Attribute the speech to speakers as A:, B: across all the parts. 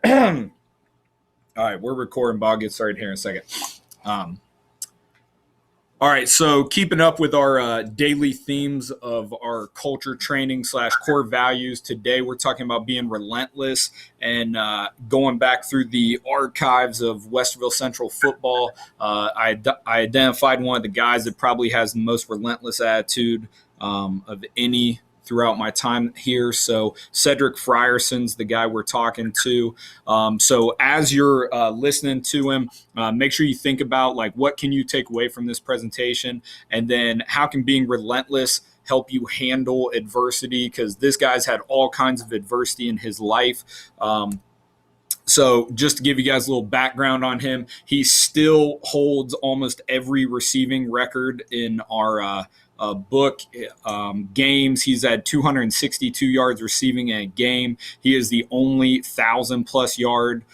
A: All right, we're recording. Bob, get started here in a second. Um, all right, so keeping up with our daily themes of our culture training slash core values. Today, we're talking about being relentless and going back through the archives of Westerville Central football. I identified one of the guys that probably has the most relentless attitude of any throughout my time here. So Cedric Frierson's the guy we're talking to. So as you're listening to him, make sure you think about like what can you take away from this presentation, and then how can being relentless help you handle adversity, because this guy's had all kinds of adversity in his life. So just to give you guys a little background on him, he still holds almost every receiving record in our book. Games. He's had 262 yards receiving in a game. He is the only 1,000+ yard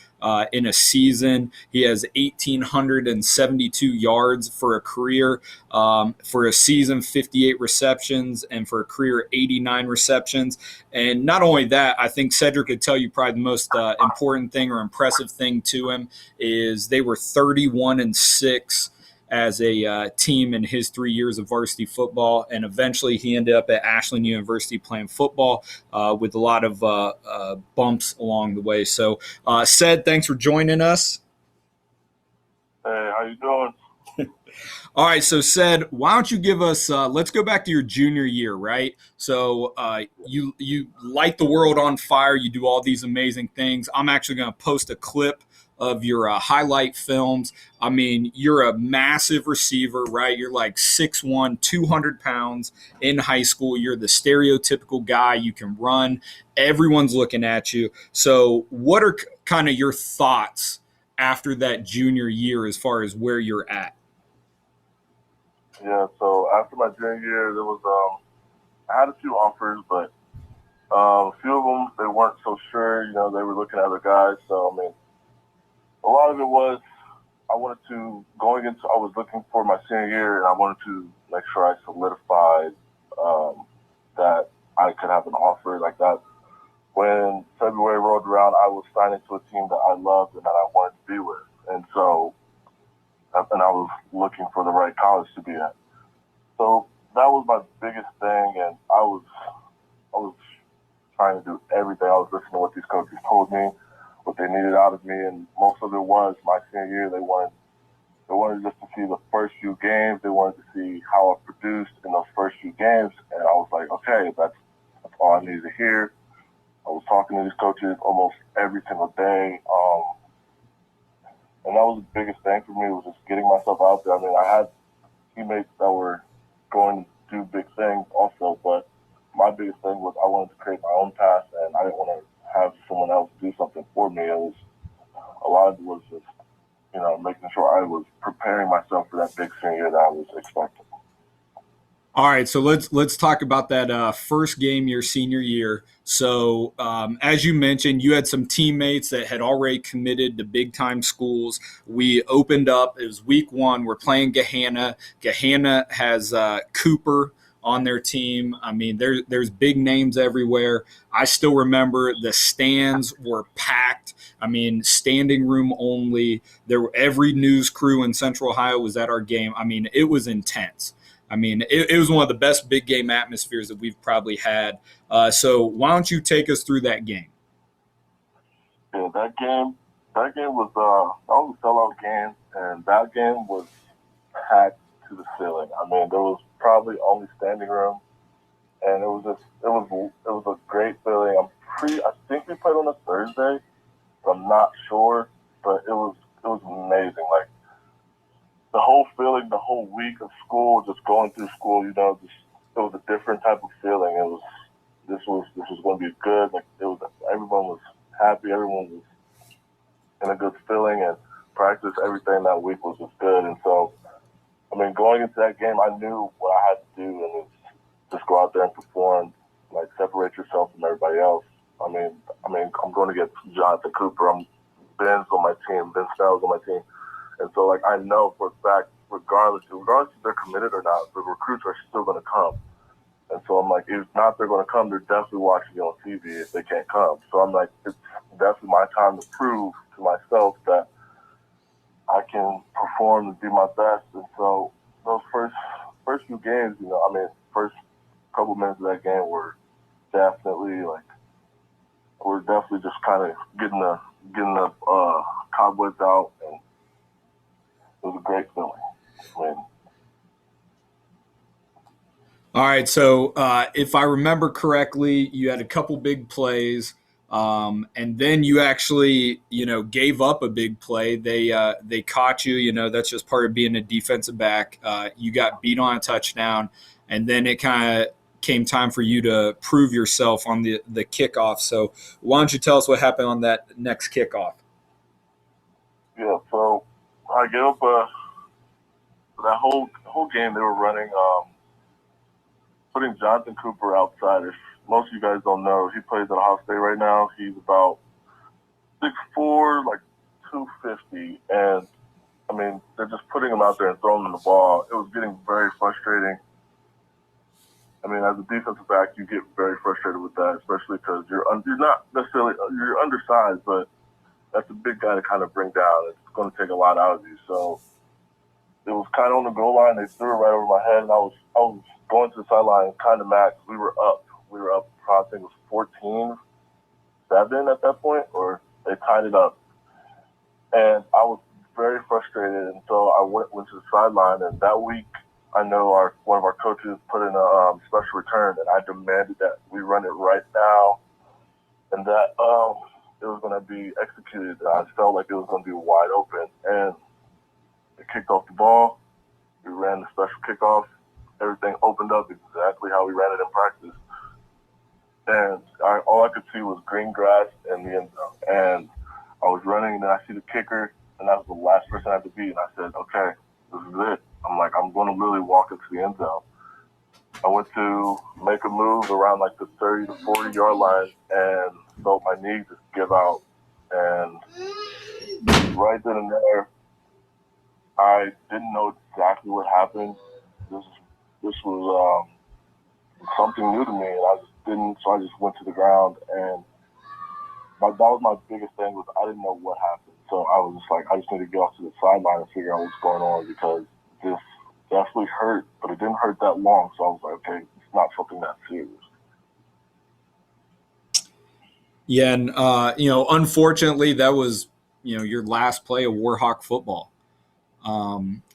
A: in a season. He has 1,872 yards for a career. For a season, 58 receptions, and for a career, 89 receptions. And not only that, I think Cedric could tell you probably the most important thing or impressive thing to him is they were 31-6 as a team in his 3 years of varsity football. And eventually he ended up at Ashland University playing football with a lot of bumps along the way. So, Ced, thanks for joining us.
B: Hey, how you doing?
A: All right, so Ced, why don't you give us? Let's go back to your junior year, right? So you light the world on fire. You do all these amazing things. I'm actually going to post a clip of your highlight films. I mean, you're a massive receiver, right? You're like 6'1", 200 pounds in high school. You're the stereotypical guy. You can run. Everyone's looking at you. So what are kind of your thoughts after that junior year as far as where you're at?
B: Yeah, so after my junior year, there was I had a few offers, but a few of them they weren't so sure. You know, they were looking at other guys. So I mean, a lot of it was I wanted to going into. I was looking for my senior year, and I wanted to make sure I solidified that I could have an offer like that. When February rolled around, I was signing to a team that I loved and that I wanted to be with, and I was looking for the right college to be at. So that was my biggest thing, and I was trying to do everything. I was listening to what these coaches told me, what they needed out of me, and most of it was my senior year. They wanted just to see the first few games. They wanted to see how I produced in those first few games, and I was like, okay, that's all I needed to hear. I was talking to these coaches almost every single day. And that was the biggest thing for me, was just getting myself out there. I mean, I had teammates that were going to do big things also, but my biggest thing was I wanted to create my own path, and I didn't want to have someone else do something for me. It was a lot of it was just, making sure I was preparing myself for that big senior that I was expecting.
A: All right, so let's talk about that first game your senior year. So as you mentioned, you had some teammates that had already committed to big time schools. We opened up. It was week one. We're playing Gahanna. Gahanna has Cooper on their team. I mean, there's big names everywhere. I still remember the stands were packed. I mean, standing room only. Every news crew in Central Ohio was at our game. I mean, it was intense. I mean, it was one of the best big game atmospheres that we've probably had. So why don't you take us through that game?
B: Yeah, that game was a sellout game, and that game was packed to the ceiling. I mean, there was probably only standing room, and it was a great feeling. I think we played on a Thursday. So I'm not sure, but it was amazing. Like, the whole feeling, the whole week of school, just going through school, it was a different type of feeling. This was going to be good. Like, everyone was happy, everyone was in a good feeling, and practice, everything that week was just good. And so, I mean, going into that game, I knew what I had to do, and it's just go out there and perform, like, separate yourself from everybody else. I mean, I'm going to get Jonathan Cooper. Ben's on my team. Ben Snell's on my team. And so, like, I know for a fact, regardless if they're committed or not, the recruits are still going to come. And so I'm like, if not, they're going to come. They're definitely watching me on TV if they can't come. So I'm like, it's definitely my time to prove to myself that I can perform and do my best. And so those first few games, first couple minutes of that game were definitely like we're definitely just kind of getting the cobwebs out, and it was a great feeling. I mean,
A: All right. So if I remember correctly, you had a couple big plays, and then you actually, gave up a big play. They caught you. That's just part of being a defensive back. You got beat on a touchdown, and then it kind of came time for you to prove yourself on the kickoff. So why don't you tell us what happened on that next kickoff?
B: yeah. So I gave up that whole game. They were running, putting Jonathan Cooper outside. If most of you guys don't know, he plays at Ohio State right now. He's about 6'4", like 250, and I mean, they're just putting him out there and throwing him the ball. It was getting very frustrating. I mean, as a defensive back, you get very frustrated with that, especially because you're not necessarily you're undersized, but that's a big guy to kind of bring down. It's going to take a lot out of you. So it was kind of on the goal line. They threw it right over my head, and I was going to the sideline, kind of mad. We were up. I think it was 14-7 at that point, or they tied it up, and I was very frustrated. And so I went to the sideline, and that week I know one of our coaches put in a special return, and I demanded that we run it right now, and that it was going to be executed. I felt like it was going to be wide open, and they kicked off the ball. We ran the special kickoff. Everything opened up exactly how we ran it in practice, and all I could see was green grass in the end zone. And I was running, and then I see the kicker, and that was the last person I had to beat. And I said, "Okay, this is it." I'm going to literally walk into the end zone. I went to make a move around like the 30 to 40 yard line and felt my knee just give out. And right then and there, I didn't know exactly what happened. This was something new to me, and I just didn't. So I just went to the ground, and that was my biggest thing was I didn't know what happened. So I was just like, I just need to get off to the sideline and figure out what's going on because this definitely hurt, but it didn't hurt that long. So I was like, okay, it's not something that serious.
A: Yeah, and unfortunately, that was your last play of Warhawk football.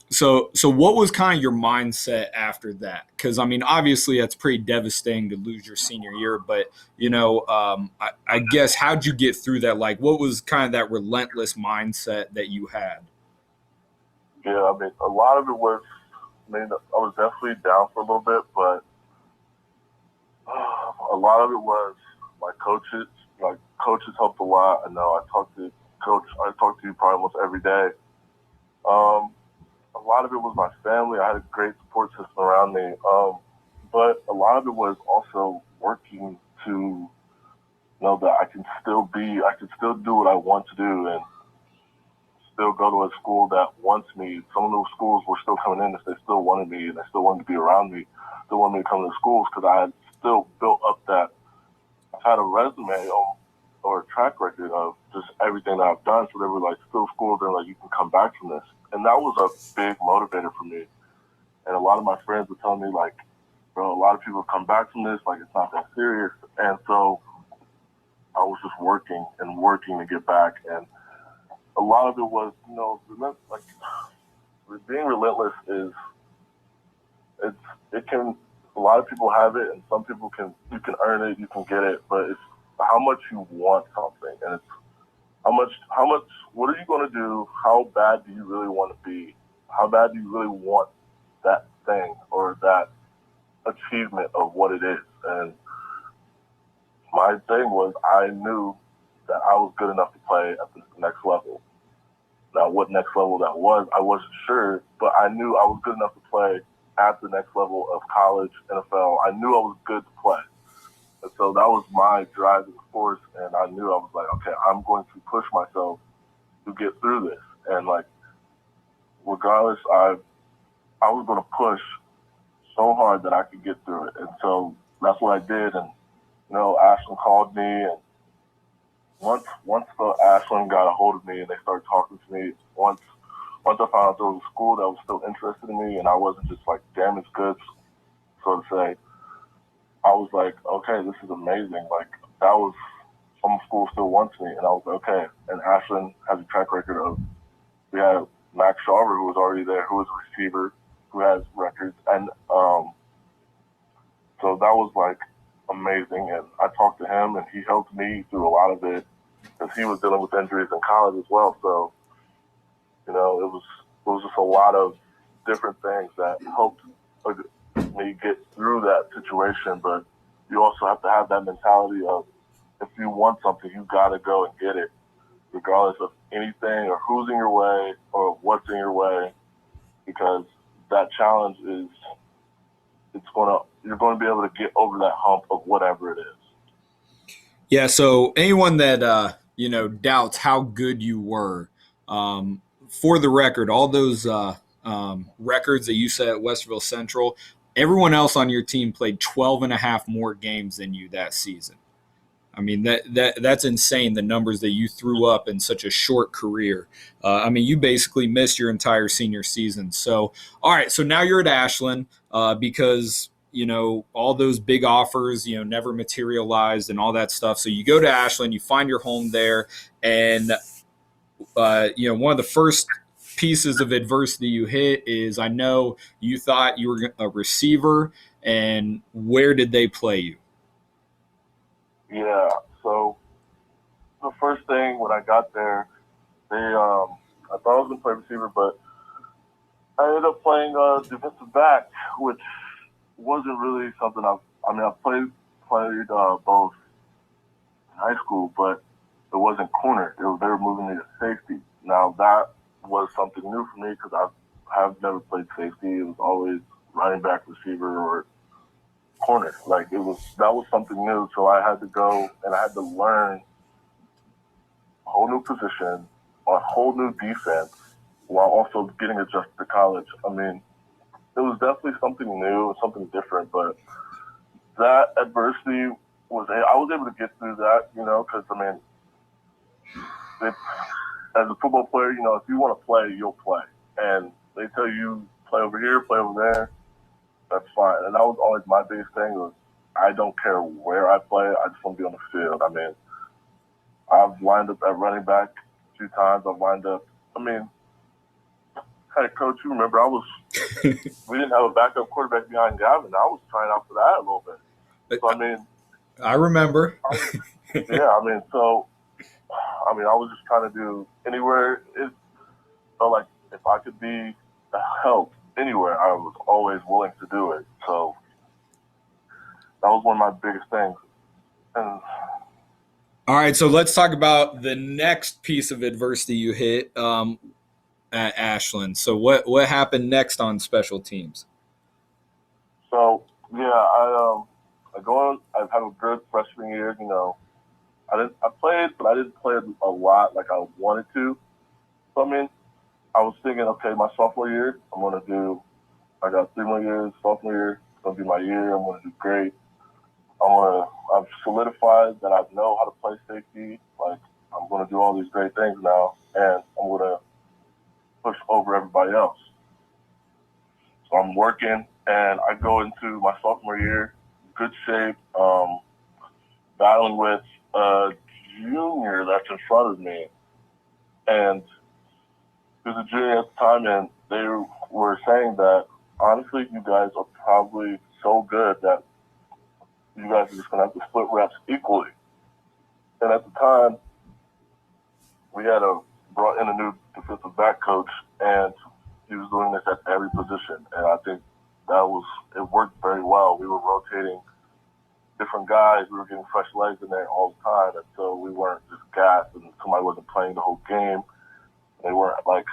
A: So what was kind of your mindset after that? Because I mean, obviously, that's pretty devastating to lose your senior year. But I guess how'd you get through that? Like, what was kind of that relentless mindset that you had?
B: Yeah, I mean, a lot of it was. I mean, I was definitely down for a little bit, but a lot of it was my coaches. Like coaches helped a lot. I know I talked to coach. I talked to you probably almost every day. A lot of it was my family. I had a great support system around me. But a lot of it was also working to know that I can still do what I want to do and still go to a school that wants me. Some of those schools were still coming in if they still wanted me and they still wanted to be around me, still wanted me to come to the schools because I had still built up that, I've had a resume or a track record of just everything that I've done. So they were like, still schools, they're like, you can come back from this. And that was a big motivator for me. And a lot of my friends were telling me like, bro, a lot of people come back from this, like it's not that serious. And so I was just working and working to get back. And a lot of it was, like being relentless is it can a lot of people have it and some people you can earn it, you can get it, but it's how much you want something and it's how much what are you gonna do, how bad do you really want to be? How bad do you really want that thing or that achievement of what it is? And my thing was I knew that I was good enough to play at the next level. Now, what next level that was, I wasn't sure, but I knew I was good enough to play at the next level of college, NFL. I knew I was good to play. And so that was my driving force, and I knew I was like, okay, I'm going to push myself to get through this. And, like, regardless, I was going to push so hard that I could get through it. And so that's what I did. And, Ashland called me, and once the Ashland got a hold of me and they started talking to me, once I found out there was a school that was still interested in me and I wasn't just like damaged goods, so to say, I was like, okay, this is amazing. Like, that was, some school still wants me. And I was like, okay. And Ashland has a track record of, we had Max Shawver, who was already there, who was a receiver, who has records. And so that was like amazing. And I talked to him and he helped me through a lot of it because he was dealing with injuries in college as well. So, it was just a lot of different things that helped me get through that situation. But you also have to have that mentality of, if you want something, you got to go and get it, regardless of anything or who's in your way or what's in your way, because that challenge is, you're going to be able to get over that hump of whatever it is.
A: Yeah. So anyone that doubts how good you were, for the record, all those records that you set at Westerville Central, everyone else on your team played 12 and a half more games than you that season. I mean, that's insane, the numbers that you threw up in such a short career. You basically missed your entire senior season. So, all right, so now you're at Ashland because, all those big offers, never materialized and all that stuff. So you go to Ashland, you find your home there, and, one of the first pieces of adversity you hit is, I know you thought you were a receiver, and where did they play you?
B: Yeah. So the first thing when I got there, I thought I was going to play receiver, but I ended up playing defensive back, which wasn't really something I played both in high school, but it wasn't corner. They were moving me to safety. Now that was something new for me because I have never played safety. It was always running back, receiver, or corner. Like, that was something new. So I had to go and I had to learn a whole new position, a whole new defense, while also getting adjusted to college. It was definitely something new and something different, but that adversity I was able to get through that, because as a football player, if you want to play, you'll play, and they tell you play over here, play over there, that's fine. And that was always my biggest thing was, I don't care where I play, I just want to be on the field. I've lined up at running back a few times. I've lined up. Hey, coach, you remember we didn't have a backup quarterback behind Gavin. I was trying out for that a little bit. So
A: I remember.
B: Yeah, I was just trying to do anywhere. It felt like if I could be a help anywhere, I was always willing to do it. So that was one of my biggest things. And
A: all right, so let's talk about the next piece of adversity you hit at Ashland. So what happened next on special teams?
B: So yeah, I go on. I've had a good freshman year. I played, but I didn't play a lot like I wanted to. So I was thinking, okay, my sophomore year, I got 3 more years. Sophomore year, it's gonna be my year. I'm gonna do great. I've solidified that I know how to play safety. Like, I'm gonna do all these great things now, and I'm gonna push over everybody else. So I'm working, and I go into my sophomore year, good shape, battling with a junior that's in front of me, and he was a junior at the time, and they were saying that, honestly, you guys are probably so good that you guys are just going to have to split reps equally. And at the time, we had brought in a new defensive back coach, and he was doing this at every position. And I think it worked very well. We were rotating different guys. We were getting fresh legs in there all the time. And so we weren't just gassed and somebody wasn't playing the whole game. They weren't like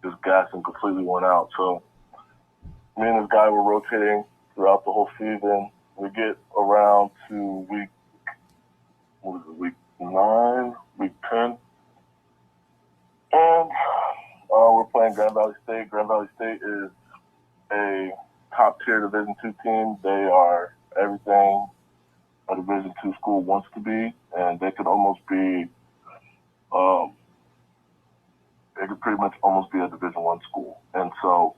B: just gassed and completely went out. So me and this guy were rotating throughout the whole season. We get around to week 9, week 10. And we're playing Grand Valley State. Grand Valley State is top tier Division II team. They are everything a Division II school wants to be, and they could almost be, they could pretty much almost be a Division I school. And so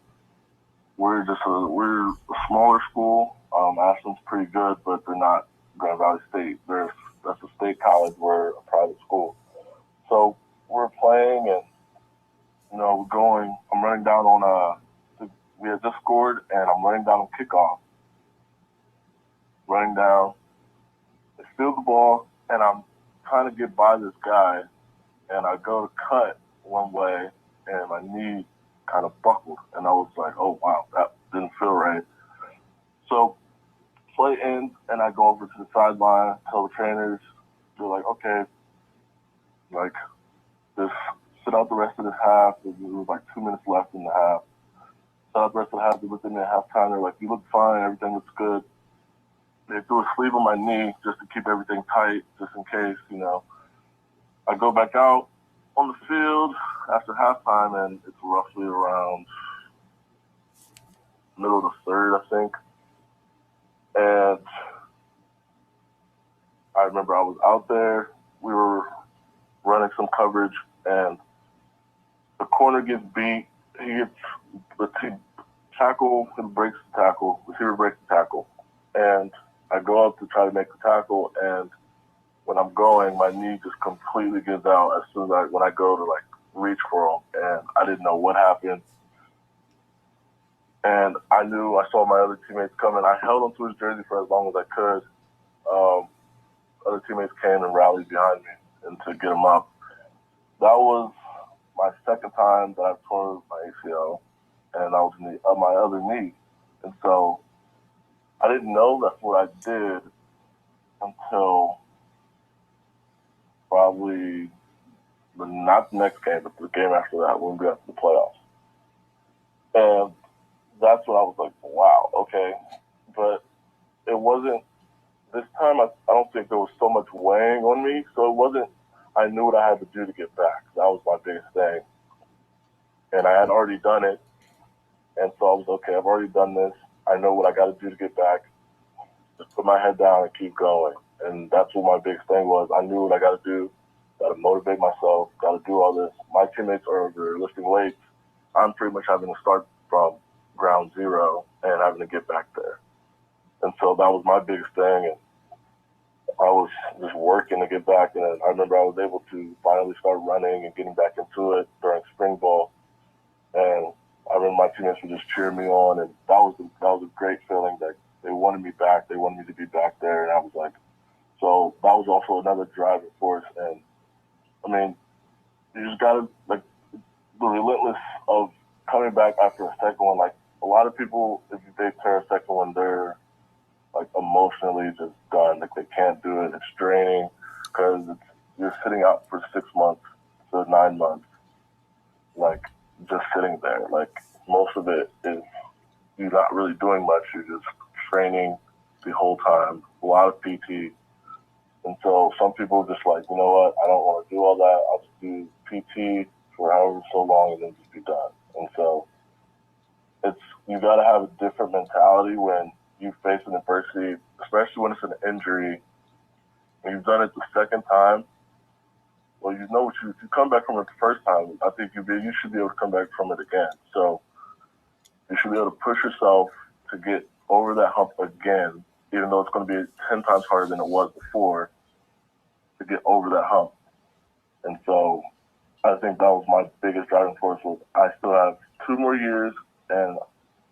B: we're a smaller school. Ashland's pretty good, but they're not Grand Valley State. That's a state college. We're a private school. So we're playing, and we're going. I'm running down on we had just scored, and I'm running down on kickoff. Running down, I steal the ball, and I'm trying to get by this guy, and I go to cut one way, and my knee kind of buckled, and I was like, oh wow, that didn't feel right. So play ends, and I go over to the sideline, tell the trainers, they're like, okay, like, just sit out the rest of this half. There was like 2 minutes left in the half. Sit out the rest of the half. They looked at me at halftime. They're like, you look fine. Everything looks good. They threw a sleeve on my knee just to keep everything tight, just in case, I go back out on the field after halftime, and it's roughly around middle of the third, I think. And I remember I was out there. We were running some coverage, and the corner gets beat. He gets the tackle, and breaks the tackle. Receiver breaks the tackle. And I go up to try to make the tackle, and when I'm going, my knee just completely gives out as soon as when I go to reach for him, and I didn't know what happened. And I saw my other teammates coming. I held onto his jersey for as long as I could. Other teammates came and rallied behind me and to get him up. That was my second time that I've torn my ACL, and I was on my other knee. And so I didn't know that's what I did until probably not the next game, but the game after that when we got to the playoffs. And that's when I was like, wow, okay. But it wasn't, this time I don't think there was so much weighing on me. So it wasn't, I knew what I had to do to get back. That was my biggest thing. And I had already done it. And so I was, okay, I've already done this. I know what I got to do to get back. Just put my head down and keep going. And that's what my biggest thing was. I knew what I got to do. Got to motivate myself. Got to do all this. My teammates are over lifting weights. I'm pretty much having to start from ground zero and having to get back there. And so that was my biggest thing. And I was just working to get back. And I remember I was able to finally start running and getting back into it during spring ball. And I remember my teammates would just cheer me on. And that was a great feeling that they wanted me back. They wanted me to be back there. And I was like, so that was also another driving force. And I mean, you just got to, the relentless of coming back after a second one. Like, a lot of people, if they tear a second one, they're emotionally just done. Like, they can't do it. It's draining because you're sitting out for 6 months to 9 months, just sitting there. Most of it is you're not really doing much. You're just training the whole time. A lot of PT. And so some people are just like, you know what, I don't want to do all that. I'll just do PT for however so long and then just be done. And so you got to have a different mentality when you face an adversity, especially when it's an injury. When you've done it the second time, well, you know if you come back from it the first time, I think you should be able to come back from it again. So you should be able to push yourself to get over that hump again, even though it's going to be 10 times harder than it was before, to get over that hump. And so I think that was my biggest driving force. Was I still have 2 more years, and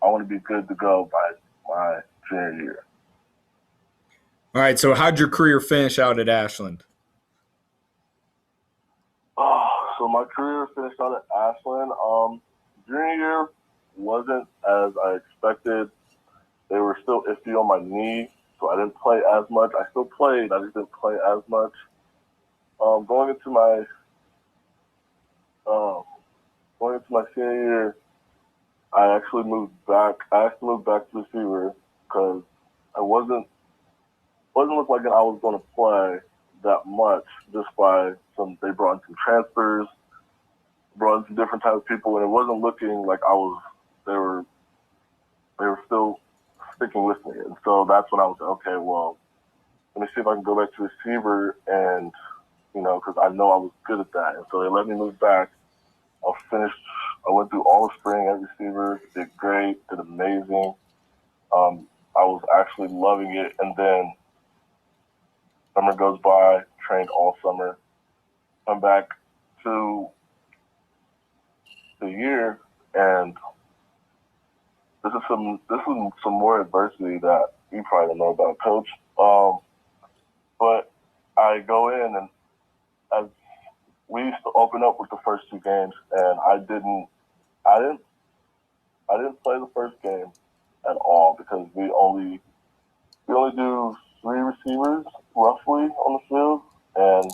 B: I want to be good to go by my junior year.
A: All right, so how'd your career finish out at Ashland?
B: So my career finished out at Ashland. Junior year wasn't as I expected. They were still iffy on my knee, so I didn't play as much. I still played, I just didn't play as much. Going into my senior year, I actually moved back. to receiver because I wasn't looking like I was going to play that much. Just by they brought in some transfers, brought in some different types of people, and it wasn't looking like they were they were still sticking with me. And so that's when I was like, okay, well, let me see if I can go back to receiver and, because I know I was good at that. And so they let me move back. I went through all the spring at receiver, did great, did amazing. I was actually loving it. And then summer goes by, trained all summer, come back to the year, and this is some more adversity that you probably don't know about, Coach. But I go in, and as we used to open up with the first two games, and I didn't play the first game at all because we only do three receivers roughly on the field, and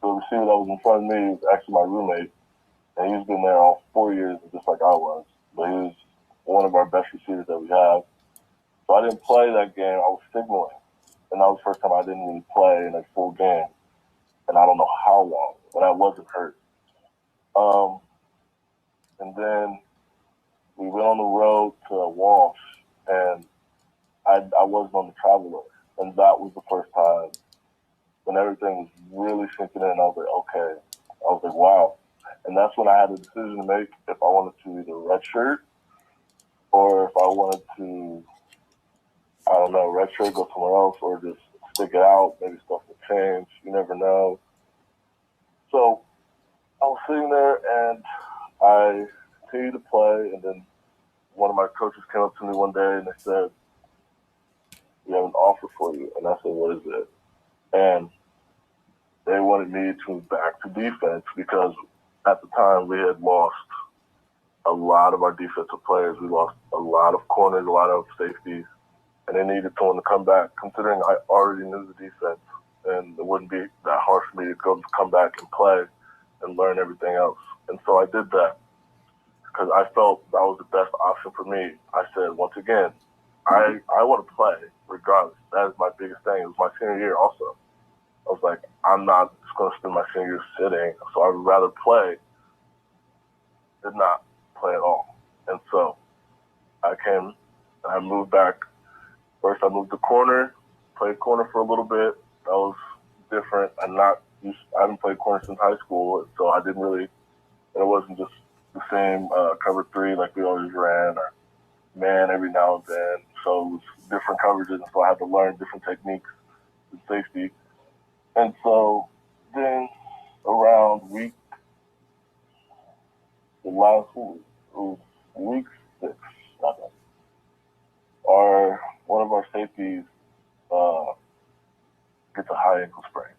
B: the receiver that was in front of me was actually my roommate, and he's been there all 4 years, just like I was. But he was one of our best receivers that we have. So I didn't play that game. I was signaling, and that was the first time I didn't really play in a full game, and I don't know how long, but I wasn't hurt. And then we went on the road to Walsh, and I wasn't on the travel list, and that was the first time when everything was really sinking in. I was like, okay. I was like, wow. And that's when I had a decision to make if I wanted to either redshirt or if I wanted to, I don't know, redshirt, go somewhere else, or just stick it out. Maybe stuff will change. You never know. So I was sitting there, and I continued to play, and then one of my coaches came up to me one day, and they said, we have an offer for you. And I said, what is it? And they wanted me to move back to defense because at the time we had lost a lot of our defensive players. We lost a lot of corners, a lot of safeties, and they needed someone to come back, considering I already knew the defense, and it wouldn't be that hard for me to come back and play and learn everything else. And so I did that because I felt that was the best option for me. I said, once again, I want to play regardless. That is my biggest thing. It was my senior year also. I was like, I'm not just going to spend my senior year sitting, so I would rather play than not play at all. And so I came and I moved back. First, I moved to corner, played corner for a little bit. That was different. I haven't played corner since high school, so I didn't really, and it wasn't just the same cover three like we always ran, or man every now and then. So it was different coverages, and so I had to learn different techniques in safety. And so then around the last week, it was week 6, I think, one of our safeties gets a high ankle sprain.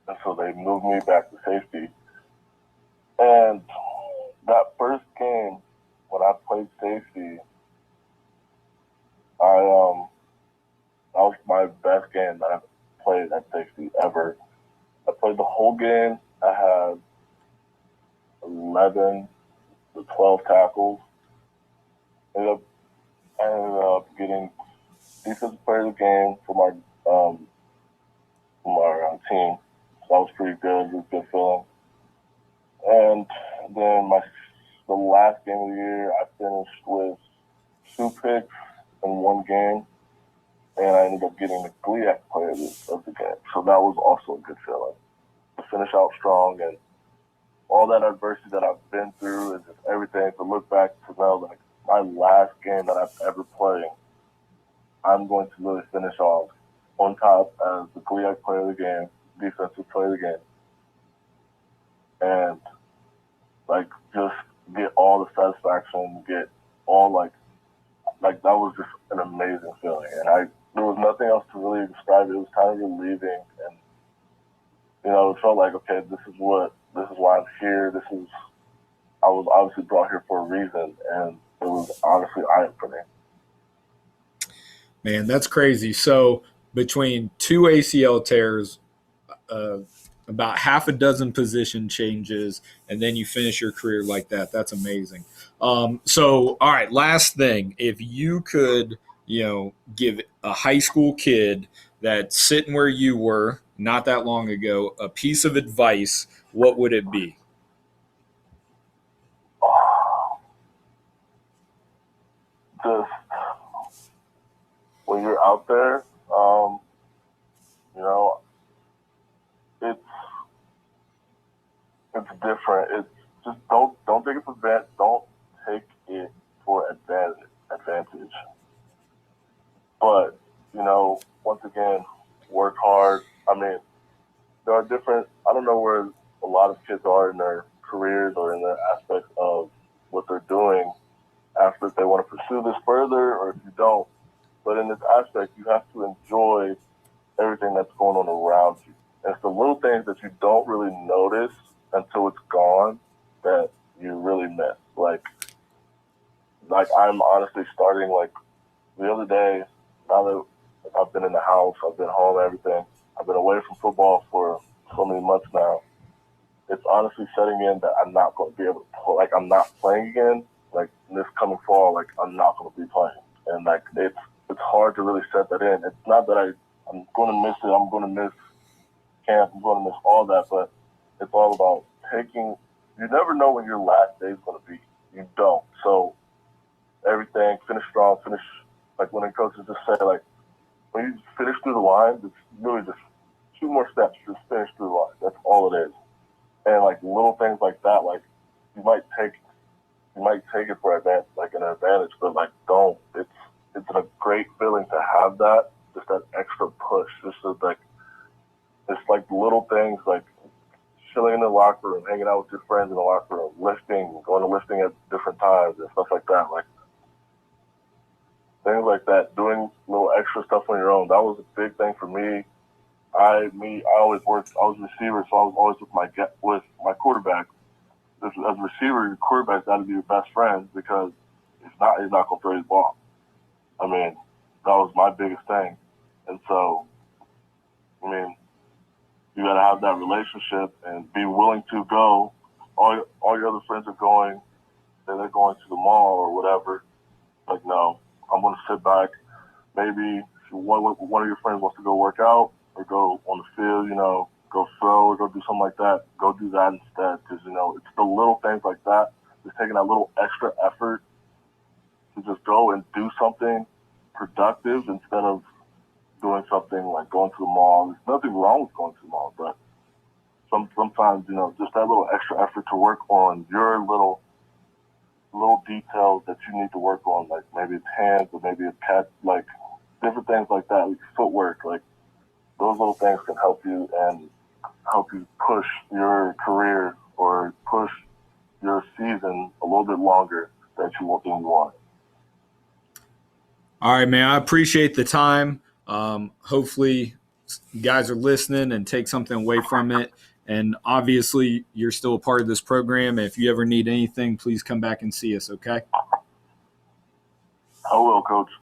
B: And so they moved me back to safety. And that first game, when I played safety, that was my best game that I've played at safety ever. I played the whole game. I had 11 to 12 tackles. Ended up getting defensive player of the game for our team. So that was pretty good. It was a good feeling. And then the last game of the year, I finished with 2 picks in one game, and I ended up getting the GLIAC player of the game. So that was also a good feeling to finish out strong, and all that adversity that I've been through and just everything, to look back to know like my last game that I've ever played, I'm going to really finish off on top as the GLIAC player of the game, defensive player of the game, and like just get all the satisfaction, get all like that was just an amazing feeling. And there was nothing else to really describe it. It was kind of relieving, and it felt like, okay, this is why I'm here. I was obviously brought here for a reason, and it was honestly eye-opening.
A: Man, that's crazy. So between 2 ACL tears, about half a dozen position changes, and then you finish your career like that. That's amazing. So, all right, last thing. If you could, give a high school kid that's sitting where you were not that long ago a piece of advice, what would it be?
B: To there. You know, it's it's different. It's just don't take it for advantage. Don't take it for advantage. But you know, once again, work hard. I mean, there are different. I don't know where a lot of kids are in their careers or in their aspects of what they're doing after if they want to pursue this further or if you don't. But in this aspect, you have to enjoy everything that's going on around you. And it's the little things that you don't really notice until it's gone that you really miss. Like I'm honestly starting like the other day. Now that I've been in the house, I've been home, everything. I've been away from football for so many months now. It's honestly setting in that I'm not going to be able to play. Like I'm not playing again. Like this coming fall, like I'm not going to be playing, and like it's hard to really set that in. It's not that I'm going to miss it. I'm going to miss camp. I'm going to miss all that, but it's all about taking. You never know when your last day is going to be. You don't. So everything, finish strong, finish like when the coaches just say like when you finish through the line, it's really just two more steps, just finish through the line. That's all it is. And like little things like that, like you might take it for advantage, like an advantage, but like don't. It's a great feeling to have that, just that extra push, just so like it's like little things like chilling in the locker room, hanging out with your friends in the locker room, lifting, going to lifting at different times and stuff like that. Like things like that, doing little extra stuff on your own. That was a big thing for me. I always worked. I was a receiver, so I was always with my quarterback. As a receiver, your quarterback's got to be your best friend because if not, he's not going to throw his ball. I mean, that was my biggest thing, and so I mean, you got to have that relationship and be willing to go. All your other friends are going. Say they're going to the mall or whatever. Like, no, I'm going to sit back. Maybe one of your friends wants to go work out or go on the field, you know, go throw or go do something like that. Go do that instead because, you know, it's the little things like that. Just taking that little extra effort to just go and do something productive instead of doing something like going to the mall. There's nothing wrong with going to the mall, but sometimes, you know, just that little extra effort to work on your little details that you need to work on, like maybe it's hands or maybe it's like different things like that, like footwork, like those little things can help you and help you push your career or push your season a little bit longer than you want.
A: All right, man. I appreciate the time. Hopefully, you guys are listening and take something away from it. And obviously, you're still a part of this program. If you ever need anything, please come back and see us, okay?
B: I will, Coach.